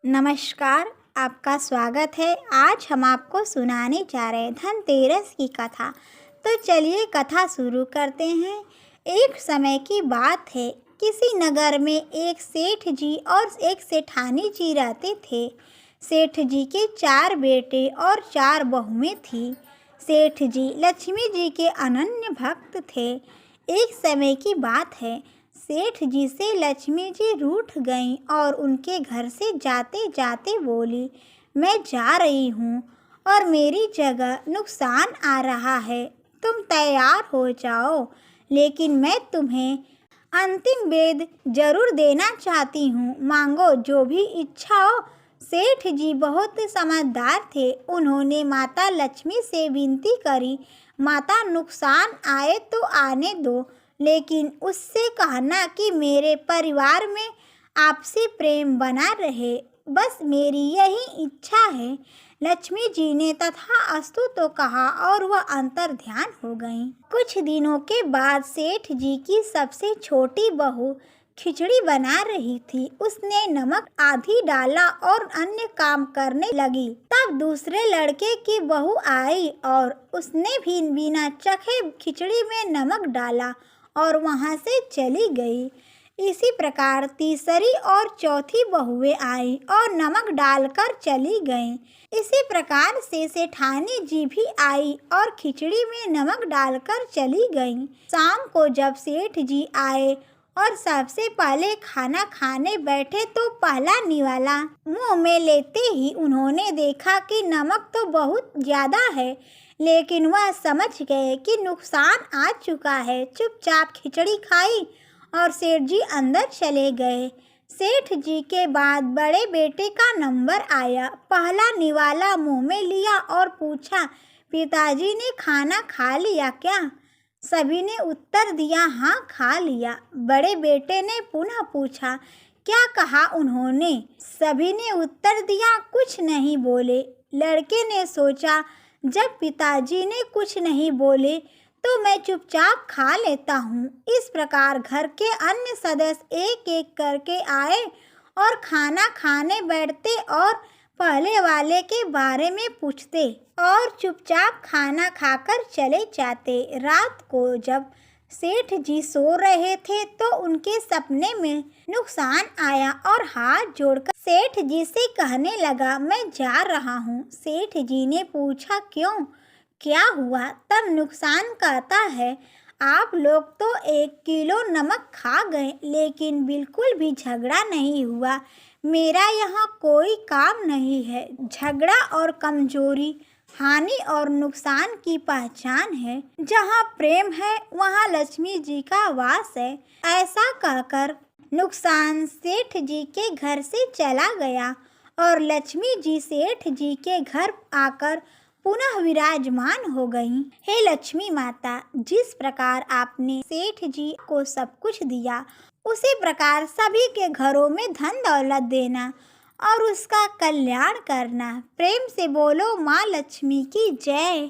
नमस्कार, आपका स्वागत है। आज हम आपको सुनाने जा रहे हैं धनतेरस की कथा। तो चलिए कथा शुरू करते हैं। एक समय की बात है, किसी नगर में एक सेठ जी और एक सेठानी जी रहते थे। सेठ जी के 4 बेटे और 4 बहुएं थीं। सेठ जी लक्ष्मी जी के अनन्य भक्त थे। एक समय की बात है, सेठ जी से लक्ष्मी जी रूठ गईं और उनके घर से जाते जाते बोली, मैं जा रही हूँ और मेरी जगह नुकसान आ रहा है, तुम तैयार हो जाओ, लेकिन मैं तुम्हें अंतिम वेद जरूर देना चाहती हूँ, मांगो जो भी इच्छा हो। सेठ जी बहुत समझदार थे। उन्होंने माता लक्ष्मी से विनती करी, माता नुकसान आए तो आने दो, लेकिन उससे कहना कि मेरे परिवार में आपसी प्रेम बना रहे, बस मेरी यही इच्छा है। लक्ष्मी जी ने तथास्तु तो कहा और वह अंतर ध्यान हो गईं। कुछ दिनों के बाद सेठ जी की सबसे छोटी बहू खिचड़ी बना रही थी। उसने नमक आधी डाला और अन्य काम करने लगी। तब दूसरे लड़के की बहू आई और उसने भी बिना चखे खिचड़ी में नमक डाला और वहां से चली गई। इसी प्रकार तीसरी और चौथी बहुएं आई और नमक डालकर चली गईं। इसी प्रकार से सेठानी जी भी आई और खिचड़ी में नमक डालकर चली गईं। शाम को जब सेठ जी आए और सबसे पहले खाना खाने बैठे तो पहला निवाला मुंह में लेते ही उन्होंने देखा कि नमक तो बहुत ज्यादा है, लेकिन वह समझ गए कि नुकसान आ चुका है। चुपचाप खिचड़ी खाई और सेठ जी अंदर चले गए। सेठ जी के बाद बड़े बेटे का नंबर आया। पहला निवाला मुंह में लिया और पूछा, पिताजी ने खाना खा लिया क्या? सभी ने उत्तर दिया, हाँ खा लिया। बड़े बेटे ने पुनः पूछा, क्या कहा उन्होंने? सभी ने उत्तर दिया, कुछ नहीं बोले। लड़के ने सोचा, जब पिताजी ने कुछ नहीं बोले तो मैं चुपचाप खा लेता हूँ। इस प्रकार घर के अन्य सदस्य एक एक करके आए और खाना खाने बैठते और पहले वाले के बारे में पूछते और चुपचाप खाना खाकर चले जाते। रात को जब सेठ जी सो रहे थे तो उनके सपने में नुकसान आया और हाथ जोड़कर सेठ जी से कहने लगा, मैं जा रहा हूँ। सेठ जी ने पूछा, क्यों, क्या हुआ? तब नुकसान कहता है, आप लोग तो 1 किलो नमक खा गए, लेकिन बिल्कुल भी झगड़ा नहीं हुआ। मेरा यहाँ कोई काम नहीं है। झगड़ा और कमजोरी हानि और नुकसान की पहचान है। जहाँ प्रेम है वहाँ लक्ष्मी जी का वास है। ऐसा कहकर नुकसान सेठ जी के घर से चला गया और लक्ष्मी जी सेठ जी के घर आकर पुनः विराजमान हो गईं। हे लक्ष्मी माता, जिस प्रकार आपने सेठ जी को सब कुछ दिया, उसी प्रकार सभी के घरों में धन दौलत देना और उसका कल्याण करना। प्रेम से बोलो माँ लक्ष्मी की जय।